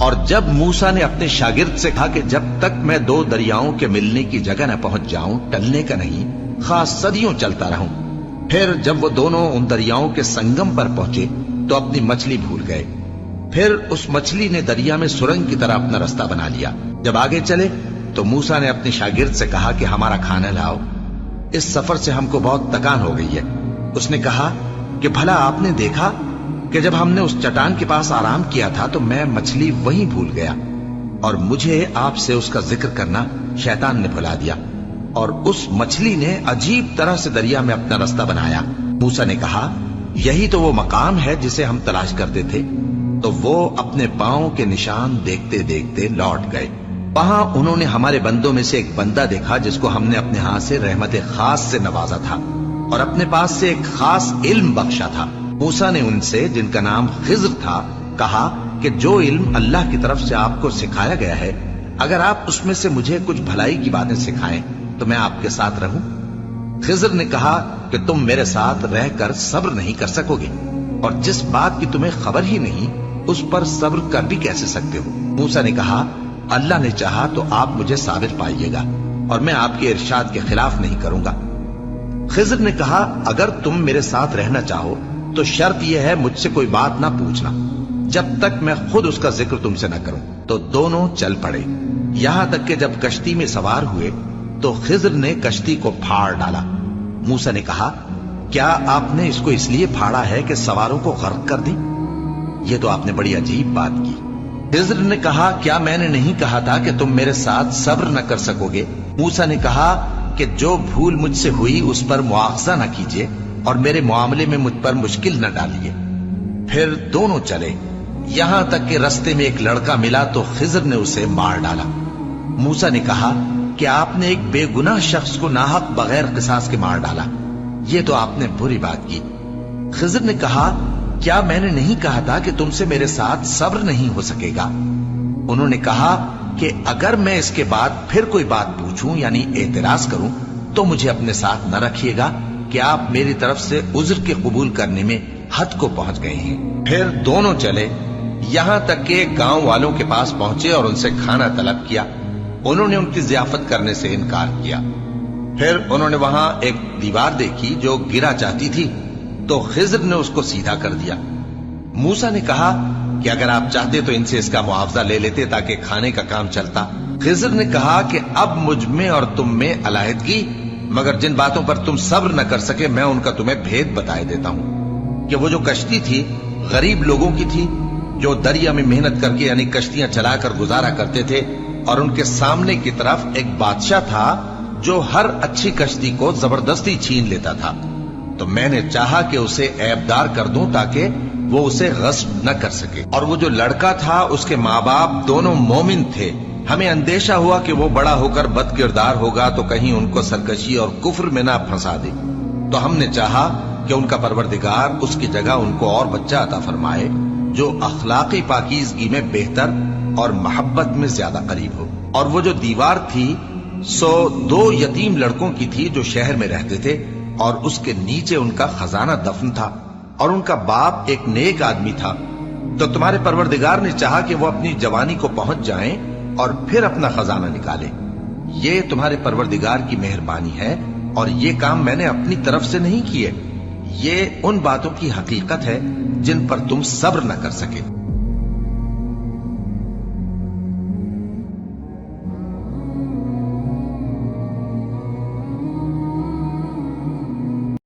اور جب موسیٰ نے اپنے شاگرد سے کہا کہ جب تک میں دو دریاؤں کے ملنے کی جگہ نہ پہنچ جاؤں ٹلنے کا نہیں، خاص صدیوں چلتا رہوں۔ پھر جب وہ دونوں ان دریاؤں کے سنگم پر پہنچے تو اپنی مچھلی بھول گئے۔ پھر اس مچھلی نے دریا میں سرنگ کی طرح اپنا رستہ بنا لیا۔ جب آگے چلے تو موسیٰ نے اپنے شاگرد سے کہا کہ ہمارا کھانا لاؤ، اس سفر سے ہم کو بہت تکان ہو گئی ہے۔ اس نے کہا کہ بھلا آپ نے دیکھا کہ جب ہم نے اس چٹان کے پاس آرام کیا تھا تو میں مچھلی وہیں بھول گیا، اور مجھے آپ سے اس کا ذکر کرنا شیطان نے بھلا دیا، اور اس مچھلی نے عجیب طرح سے دریا میں اپنا رستہ بنایا۔ موسیٰ نے کہا یہی تو وہ مقام ہے جسے ہم تلاش کرتے تھے۔ تو وہ اپنے پاؤں کے نشان دیکھتے دیکھتے لوٹ گئے۔ وہاں انہوں نے ہمارے بندوں میں سے ایک بندہ دیکھا جس کو ہم نے اپنے ہاتھ سے رحمت خاص سے نوازا تھا اور اپنے پاس سے ایک خاص علم بخشا تھا۔ موسیٰ نے ان سے جن کا نام خضر تھا کہا کہ جو علم اللہ کی طرف سے آپ کو سکھایا گیا ہے، اگر آپ اس میں سے مجھے کچھ بھلائی کی باتیں سکھائیں تو میں آپ کے ساتھ رہوں۔ خضر نے کہا کہ تم میرے ساتھ رہ کر صبر نہیں کر سکو گے، اور جس بات کی تمہیں خبر ہی نہیں اس پر صبر کر بھی کیسے سکتے ہو؟ موسیٰ نے کہا اللہ نے چاہا تو آپ مجھے ثابت پائیے گا، اور میں آپ کے ارشاد کے خلاف نہیں کروں گا۔ خضر نے کہا اگر تم میرے ساتھ رہنا چاہو تو شرط یہ ہے مجھ سے کوئی بات نہ پوچھنا جب تک میں خود اس کا ذکر تم سے نہ کروں۔ تو دونوں چل پڑے، یہاں تک کہ جب کشتی میں سوار ہوئے تو خضر نے کشتی کو پھاڑ ڈالا۔ موسیٰ نے کہا کیا آپ نے اس کو اس لیے پھاڑا ہے کہ سواروں کو غرق کر دیں؟ یہ تو آپ نے بڑی عجیب بات کی۔ خضر نے کہا کیا میں نے نہیں کہا تھا کہ تم میرے ساتھ صبر نہ کر سکو گے؟ موسیٰ نے کہا کہ جو بھول مجھ سے ہوئی اس پر مواخذہ نہ کیجیے اور میرے معاملے میں مجھ پر مشکل نہ ڈالیے۔ پھر دونوں چلے، یہاں تک کہ رستے میں ایک لڑکا ملا تو خضر نے اسے مار ڈالا۔ موسیٰ نے کہا کہ آپ نے ایک بے گناہ شخص کو ناحق بغیر قصاص کے مار ڈالا، یہ تو آپ نے بری بات کی۔ خضر نے کہا کیا میں نے نہیں کہا تھا کہ تم سے میرے ساتھ صبر نہیں ہو سکے گا؟ انہوں نے کہا کہ اگر میں اس کے بعد پھر کوئی بات پوچھوں یعنی اعتراض کروں تو مجھے اپنے ساتھ نہ رکھیے گا کہ آپ میری طرف سے عذر کے قبول کرنے میں حد کو پہنچ گئے ہیں۔ پھر دونوں چلے، یہاں تک کہ گاؤں والوں کے پاس پہنچے اور ان سے کھانا طلب کیا۔ انہوں نے ان کی ضیافت کرنے سے انکار کیا۔ پھر انہوں نے وہاں ایک دیوار دیکھی جو گرا چاہتی تھی تو خضر نے اس کو سیدھا کر دیا۔ موسیٰ نے کہا کہ اگر آپ چاہتے تو ان سے اس کا معاوضہ لے لیتے تاکہ کھانے کا کام چلتا۔ خضر نے کہا کہ اب مجھ میں اور تم میں علیحدگی، مگر جن باتوں پر تم صبر نہ کر سکے میں ان کا تمہیں بھید بتائے دیتا ہوں کہ وہ جو کشتی تھی غریب لوگوں کی تھی جو دریا میں محنت کر کے یعنی کشتیاں چلا کر گزارا کرتے تھے، اور ان کے سامنے کی طرف ایک بادشاہ تھا جو ہر اچھی کشتی کو زبردستی چھین لیتا تھا۔ تو میں نے چاہا کہ اسے عیبدار کر دوں تاکہ وہ اسے غصب نہ کر سکے۔ اور وہ جو لڑکا تھا اس کے ماں باپ دونوں مومن تھے۔ ہمیں اندیشہ ہوا کہ وہ بڑا ہو کر بد کردار ہوگا تو کہیں ان کو سرکشی اور کفر میں نہ پھنسا دے، تو ہم نے چاہا کہ ان کا پروردگار اس کی جگہ ان کو اور بچہ عطا فرمائے جو اخلاقی پاکیزگی میں بہتر اور محبت میں زیادہ قریب ہو۔ اور وہ جو دیوار تھی سو 2 یتیم لڑکوں کی تھی جو شہر میں رہتے تھے، اور اس کے نیچے ان کا خزانہ دفن تھا، اور ان کا باپ ایک نیک آدمی تھا۔ تو تمہارے پروردگار نے چاہا کہ وہ اپنی جوانی کو پہنچ جائیں اور پھر اپنا خزانہ نکالے۔ یہ تمہارے پروردگار کی مہربانی ہے، اور یہ کام میں نے اپنی طرف سے نہیں کیے، یہ ان باتوں کی حقیقت ہے جن پر تم صبر نہ کر سکے۔